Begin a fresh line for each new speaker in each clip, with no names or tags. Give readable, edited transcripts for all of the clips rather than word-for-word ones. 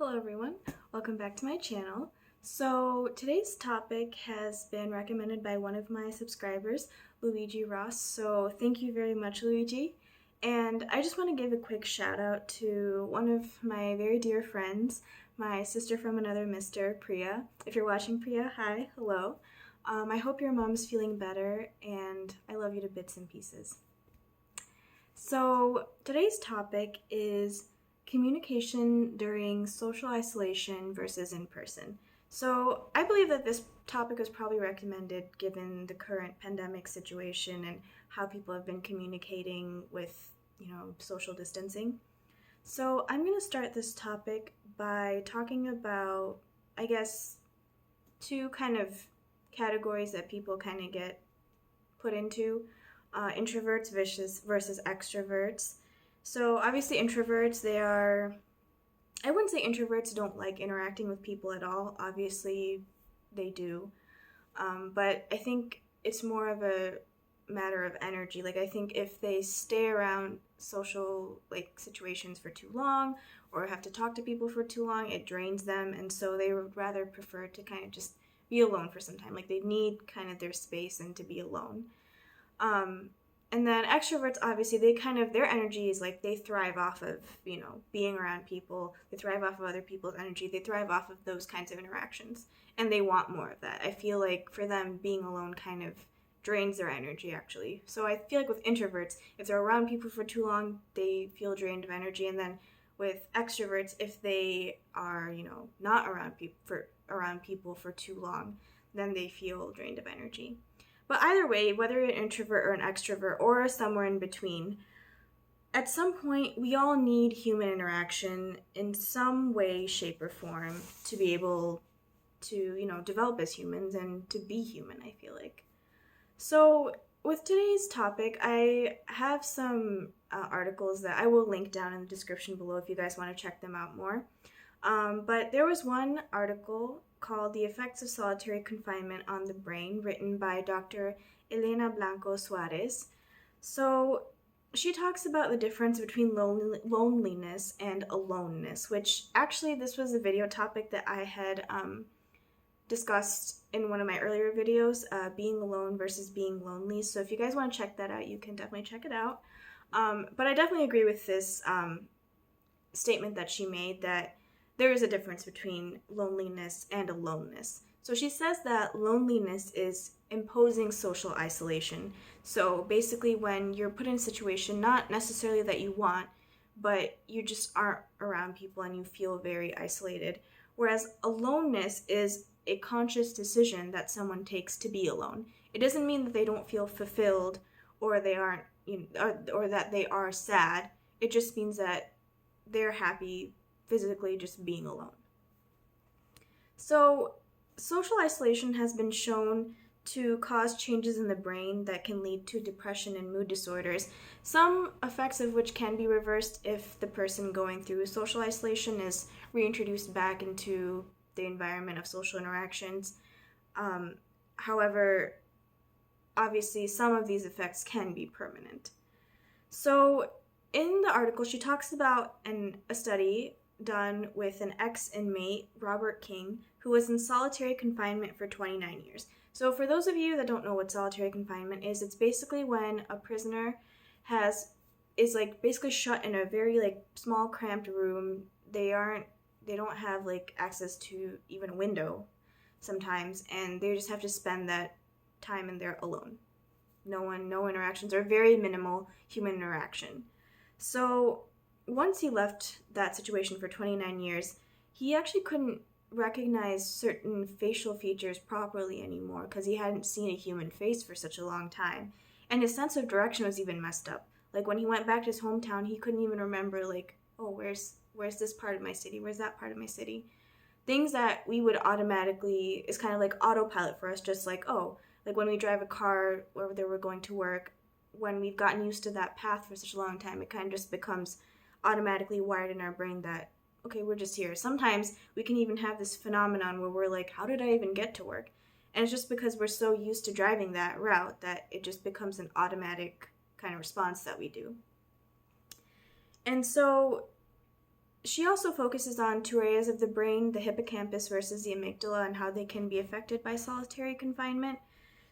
Hello everyone, welcome back to my channel. So today's topic has been recommended by one of my subscribers, Luigi Ross, so thank you very much, Luigi. And I just want to give a quick shout out to one of my very dear friends, my sister from another mister, Priya. If you're watching, Priya, hi, hello. I hope your mom's feeling better, and I love you to bits and pieces. So today's topic is communication during social isolation versus in person. So I believe that this topic was probably recommended given the current pandemic situation and how people have been communicating with, social distancing. So I'm going to start this topic by talking about, I guess, two kind of categories that people kind of get put into, introverts versus extroverts. So obviously introverts, I wouldn't say introverts don't like interacting with people at all. Obviously they do. But I think it's more of a matter of energy. Like I think if they stay around social situations for too long or have to talk to people for too long, it drains them, and so they would rather prefer to kind of just be alone for some time. Like they need kind of their space and to be alone. And then extroverts, obviously, their energy is like they thrive off of, being around people. They thrive off of other people's energy. They thrive off of those kinds of interactions. And they want more of that. I feel like for them, being alone kind of drains their energy, actually. So I feel like with introverts, if they're around people for too long, they feel drained of energy. And then with extroverts, if they are, not around people for too long, then they feel drained of energy. But either way, whether you're an introvert or an extrovert or somewhere in between, at some point we all need human interaction in some way, shape, or form to be able to, develop as humans and to be human, I feel like. So with today's topic, I have some articles that I will link down in the description below if you guys want to check them out more. But there was one article called The Effects of Solitary Confinement on the Brain, written by Dr. Elena Blanco Suarez. So she talks about the difference between loneliness and aloneness, which actually this was a video topic that I had discussed in one of my earlier videos, being alone versus being lonely. So if you guys want to check that out, you can definitely check it out. But I definitely agree with this statement that she made, that there is a difference between loneliness and aloneness. So she says that loneliness is imposing social isolation. So basically when you're put in a situation, not necessarily that you want, but you just aren't around people and you feel very isolated. Whereas aloneness is a conscious decision that someone takes to be alone. It doesn't mean that they don't feel fulfilled or they aren't, or that they are sad. It just means that they're happy physically just being alone. So social isolation has been shown to cause changes in the brain that can lead to depression and mood disorders, some effects of which can be reversed if the person going through social isolation is reintroduced back into the environment of social interactions. However, obviously some of these effects can be permanent. So in the article, she talks about a study done with an ex-inmate, Robert King, who was in solitary confinement for 29 years. So for those of you that don't know what solitary confinement is, it's basically when a prisoner is basically shut in a very small cramped room. They don't have access to even a window sometimes, and they just have to spend that time in there alone. No interactions, or very minimal human interaction. So once he left that situation for 29 years, he actually couldn't recognize certain facial features properly anymore because he hadn't seen a human face for such a long time. And his sense of direction was even messed up. Like when he went back to his hometown, he couldn't even remember where's this part of my city? Where's that part of my city? Things that we would automatically, is kind of like autopilot for us, just like when we drive a car, whether we're going to work, when we've gotten used to that path for such a long time, it kind of just becomes automatically wired in our brain that, okay, we're just here. Sometimes we can even have this phenomenon where we're like, how did I even get to work? And it's just because we're so used to driving that route that it just becomes an automatic kind of response that we do. And so she also focuses on two areas of the brain, the hippocampus versus the amygdala, and how they can be affected by solitary confinement.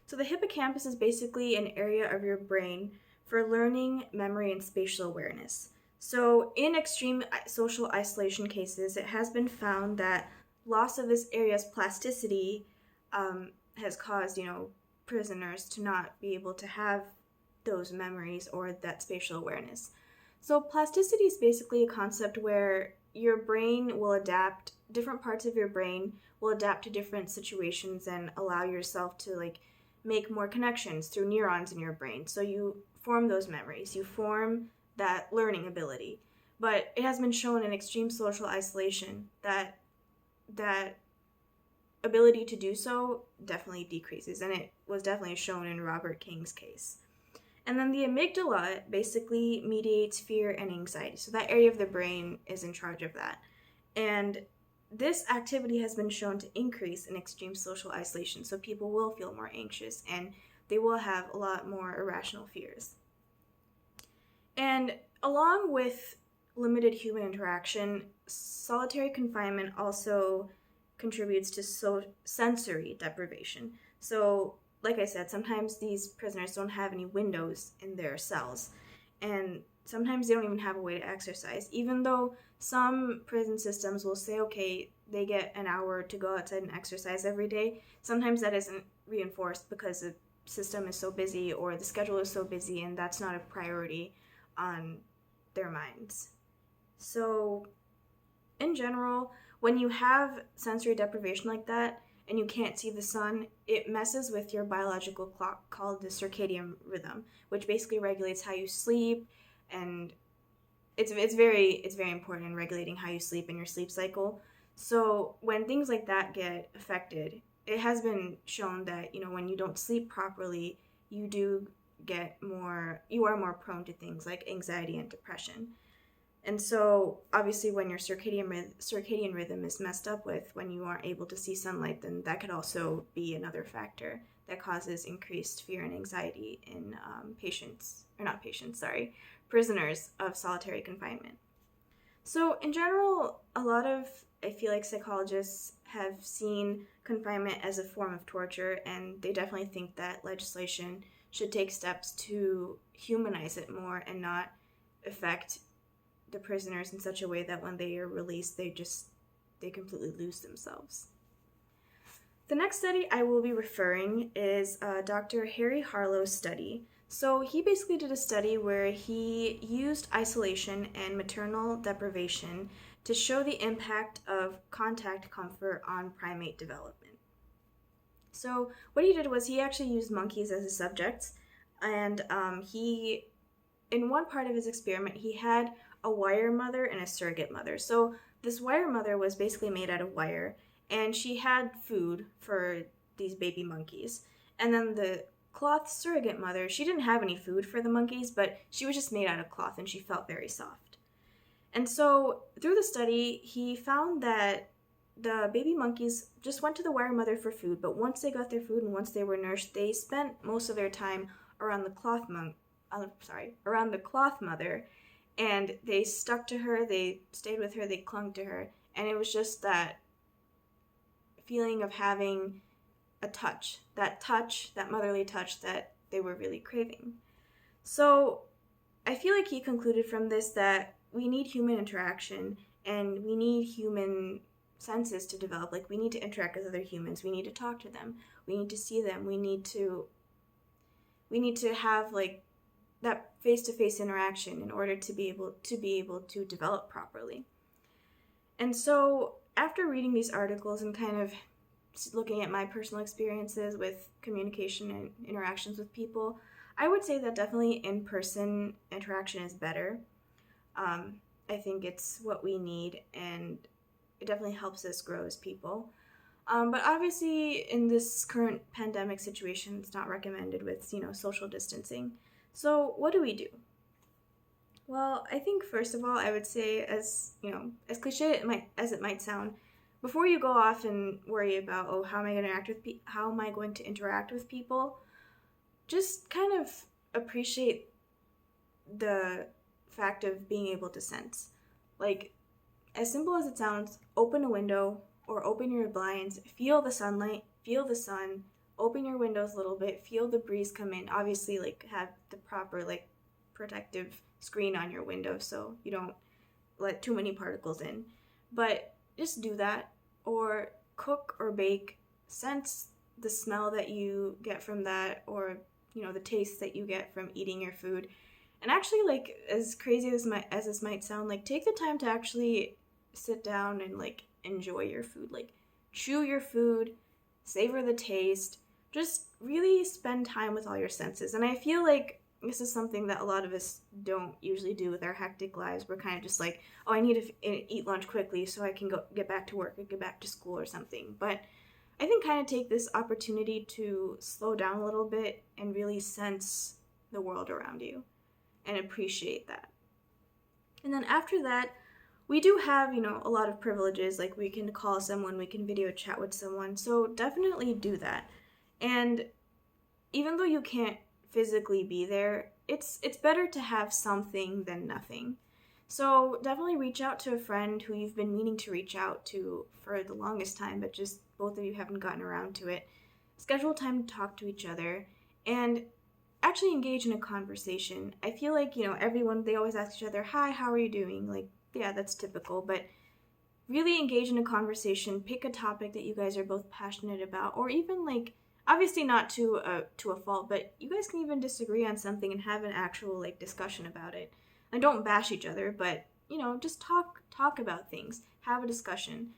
So the hippocampus is basically an area of your brain for learning, memory, and spatial awareness. So in extreme social isolation cases, it has been found that loss of this area's plasticity has caused, prisoners to not be able to have those memories or that spatial awareness. So plasticity is basically a concept where your brain will adapt, different parts of your brain will adapt to different situations and allow yourself to make more connections through neurons in your brain. So you form those memories, you form that learning ability. But it has been shown in extreme social isolation that that ability to do so definitely decreases, and it was definitely shown in Robert King's case. And then the amygdala basically mediates fear and anxiety. So that area of the brain is in charge of that. And this activity has been shown to increase in extreme social isolation. So people will feel more anxious and they will have a lot more irrational fears. And along with limited human interaction, solitary confinement also contributes to sensory deprivation. So like I said, sometimes these prisoners don't have any windows in their cells, and sometimes they don't even have a way to exercise. Even though some prison systems will say, okay, they get an hour to go outside and exercise every day, sometimes that isn't reinforced because the system is so busy or the schedule is so busy, and that's not a priority on their minds. So, in general, when you have sensory deprivation like that, and you can't see the sun, it messes with your biological clock called the circadian rhythm, which basically regulates how you sleep, and it's very important in regulating how you sleep and your sleep cycle. So when things like that get affected, it has been shown that when you don't sleep properly, you are more prone to things like anxiety and depression. And so, obviously, when your circadian rhythm is messed up with, when you aren't able to see sunlight, then that could also be another factor that causes increased fear and anxiety in prisoners of solitary confinement. So, in general, I feel like psychologists have seen confinement as a form of torture, and they definitely think that legislation should take steps to humanize it more and not affect the prisoners in such a way that when they are released, they completely lose themselves. The next study I will be referring is Dr. Harry Harlow's study. So he basically did a study where he used isolation and maternal deprivation to show the impact of contact comfort on primate development. So what he did was he actually used monkeys as his subjects, and in one part of his experiment, he had a wire mother and a surrogate mother. So this wire mother was basically made out of wire, and she had food for these baby monkeys. And then the cloth surrogate mother, she didn't have any food for the monkeys, but she was just made out of cloth and she felt very soft. And so through the study, he found that the baby monkeys just went to the wire mother for food, but once they got their food and once they were nourished, they spent most of their time around the cloth mother, and they stuck to her, they stayed with her, they clung to her, and it was just that feeling of having a touch, that motherly touch that they were really craving. So I feel like he concluded from this that we need human interaction and we need human senses to develop. Like, we need to interact with other humans, we need to talk to them, we need to see them, we need to have that face-to-face interaction in order to be able to develop properly. And so after reading these articles and kind of looking at my personal experiences with communication and interactions with people, I would say that definitely in-person interaction is better. I think it's what we need, and it definitely helps us grow as people. But obviously, in this current pandemic situation, it's not recommended with, social distancing. So what do we do? Well, I think first of all, I would say, as cliche as it might sound, before you go off and worry about, oh, how am I going to interact with people, just kind of appreciate the fact of being able to sense. Like, as simple as it sounds, open a window or open your blinds, feel the sunlight, feel the sun, open your windows a little bit, feel the breeze come in. Obviously, like, have the proper, like, protective screen on your window so you don't let too many particles in. But just do that, or cook or bake, sense the smell that you get from that, or the taste that you get from eating your food. And actually, like, as crazy as this might sound, like, take the time to actually sit down and, like, enjoy your food. Like, chew your food, savor the taste, just really spend time with all your senses. And I feel like this is something that a lot of us don't usually do with our hectic lives. We're kind of just like, oh, I need to eat lunch quickly so I can get back to work or get back to school or something. But I think kind of take this opportunity to slow down a little bit and really sense the world around you and appreciate that. And then after that, we do have, a lot of privileges. Like, we can call someone, we can video chat with someone. So definitely do that. And even though you can't physically be there, it's better to have something than nothing. So definitely reach out to a friend who you've been meaning to reach out to for the longest time, but just both of you haven't gotten around to it. Schedule time to talk to each other and actually engage in a conversation. I feel like, everyone, they always ask each other, hi, how are you doing? Like, yeah, that's typical, but really engage in a conversation, pick a topic that you guys are both passionate about, or even, like, obviously not to a fault, but you guys can even disagree on something and have an actual, like, discussion about it. And don't bash each other, but, just talk about things, have a discussion.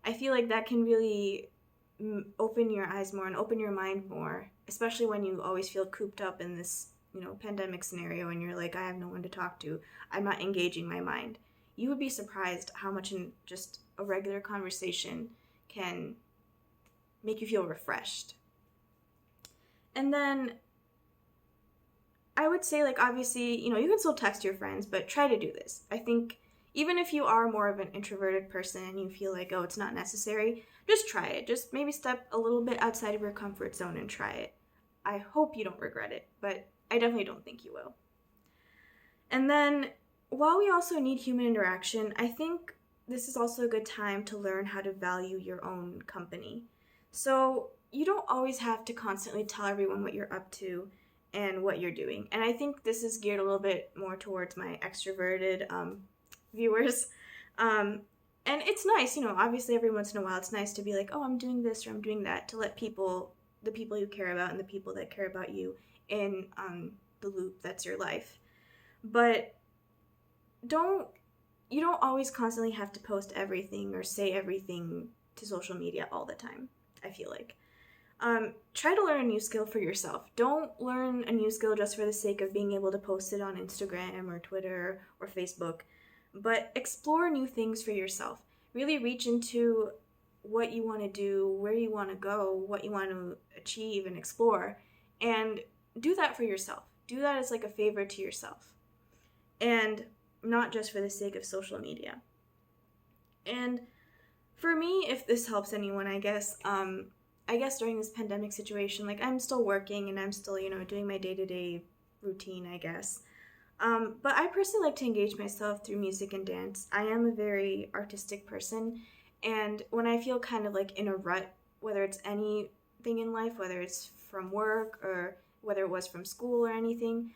I feel like that can really open your eyes more and open your mind more, especially when you always feel cooped up in this, pandemic scenario and you're like, I have no one to talk to, I'm not engaging my mind. You would be surprised how much in just a regular conversation can make you feel refreshed. And then I would say, like, obviously, you can still text your friends, but try to do this. I think even if you are more of an introverted person and you feel like, oh, it's not necessary, just try it. Just maybe step a little bit outside of your comfort zone and try it. I hope you don't regret it, but I definitely don't think you will. And then, while we also need human interaction, I think this is also a good time to learn how to value your own company. So you don't always have to constantly tell everyone what you're up to and what you're doing. And I think this is geared a little bit more towards my extroverted viewers. And it's nice, obviously every once in a while it's nice to be like, oh, I'm doing this or I'm doing that, to let the people you care about and the people that care about you in the loop that's your life. But you don't always constantly have to post everything or say everything to social media all the time, I feel like. Try to learn a new skill for yourself. Don't learn a new skill just for the sake of being able to post it on Instagram or Twitter or Facebook, but explore new things for yourself. Really reach into what you want to do, where you want to go, what you want to achieve and explore, and do that for yourself. Do that as like a favor to yourself, and not just for the sake of social media. And for me, if this helps anyone, I guess during this pandemic situation, like, I'm still working and I'm still, doing my day-to-day routine, I guess. But I personally like to engage myself through music and dance. I am a very artistic person, and when I feel kind of like in a rut, whether it's anything in life, whether it's from work or whether it was from school or anything,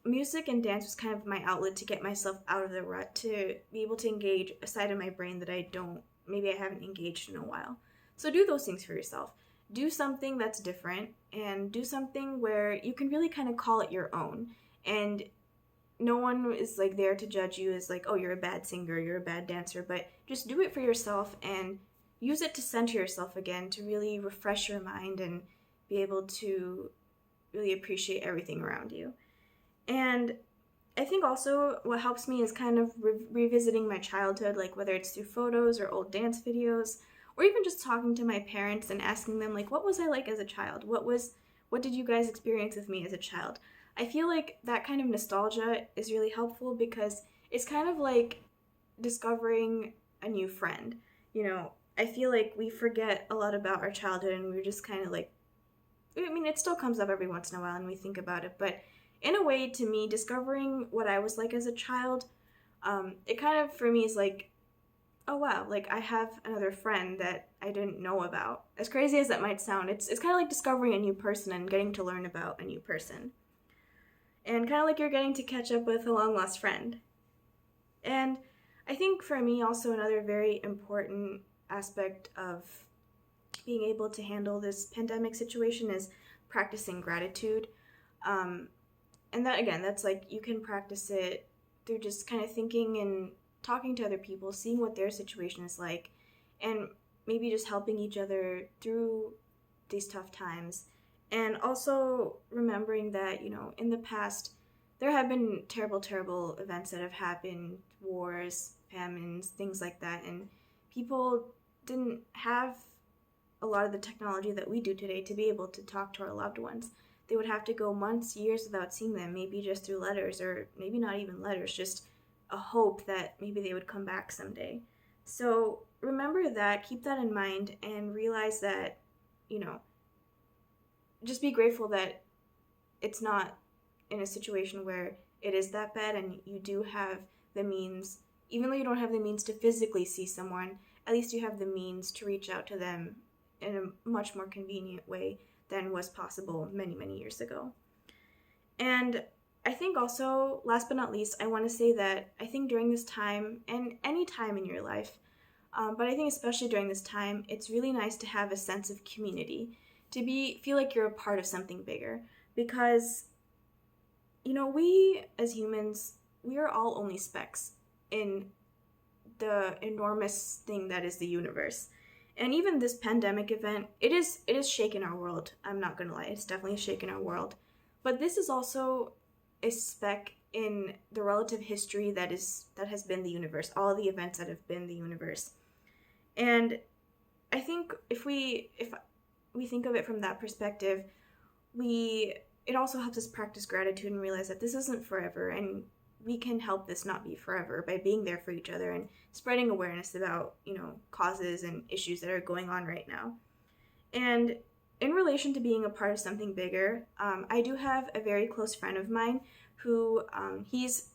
music and dance was kind of my outlet to get myself out of the rut, to be able to engage a side of my brain that I haven't engaged in a while. So do those things for yourself. Do something that's different, and do something where you can really kind of call it your own. And no one is like there to judge you as like, oh, you're a bad singer, you're a bad dancer, but just do it for yourself and use it to center yourself again, to really refresh your mind and be able to really appreciate everything around you. And I think also what helps me is kind of revisiting my childhood, like whether it's through photos or old dance videos, or even just talking to my parents and asking them, like, what was I like as a child? What did you guys experience with me as a child? I feel like that kind of nostalgia is really helpful because it's kind of like discovering a new friend. I feel like we forget a lot about our childhood and we're just kind of like, it still comes up every once in a while and we think about it, but in a way, to me, discovering what I was like as a child it kind of for me is like, oh wow, like I have another friend that I didn't know about. As crazy as that might sound, it's kind of like discovering a new person and getting to learn about a new person. And kind of like you're getting to catch up with a long lost friend. And I think for me also another very important aspect of being able to handle this pandemic situation is practicing gratitude. Um, and that again, that's like you can practice it through just kind of thinking and talking to other people, seeing what their situation is like, and maybe just helping each other through these tough times. And also remembering that, in the past, there have been terrible, terrible events that have happened, wars, famines, things like that, and people didn't have a lot of the technology that we do today to be able to talk to our loved ones. They would have to go months, years without seeing them, maybe just through letters, or maybe not even letters, just a hope that maybe they would come back someday. So remember that, keep that in mind, and realize that, you know, just be grateful that it's not in a situation where it is that bad and you do have the means, even though you don't have the means to physically see someone, at least you have the means to reach out to them in a much more convenient way than was possible many, many years ago. And I think also, last but not least, I want to say that I think during this time, and any time in your life, but I think especially during this time, it's really nice to have a sense of community, to feel like you're a part of something bigger, because we as humans, we are all only specks in the enormous thing that is the universe. And even this pandemic event, it is shaken our world. I'm not gonna lie, it's definitely shaken our world. But this is also a speck in the relative history that has been the universe, all the events that have been the universe. And I think if we think of it from that perspective, we it also helps us practice gratitude and realize that this isn't forever, and we can help this not be forever by being there for each other and spreading awareness about causes and issues that are going on right now. And in relation to being a part of something bigger, I do have a very close friend of mine who he's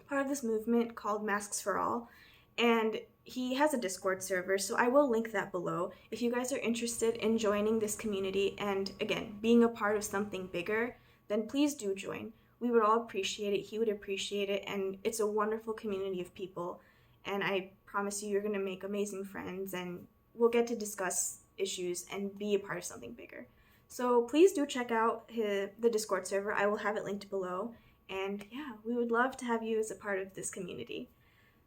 part of this movement called Masks for All, and he has a Discord server, so I will link that below. If you guys are interested in joining this community and, again, being a part of something bigger, then please do join. We would all appreciate it, he would appreciate it, and it's a wonderful community of people. And I promise you're going to make amazing friends, and we'll get to discuss issues and be a part of something bigger. So please do check out the Discord server. I will have it linked below. And yeah, we would love to have you as a part of this community.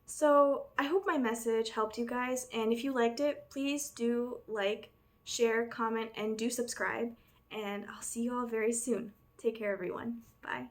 So I hope my message helped you guys, and if you liked it, please do like, share, comment, and do subscribe, and I'll see you all very soon. Take care, everyone. Bye.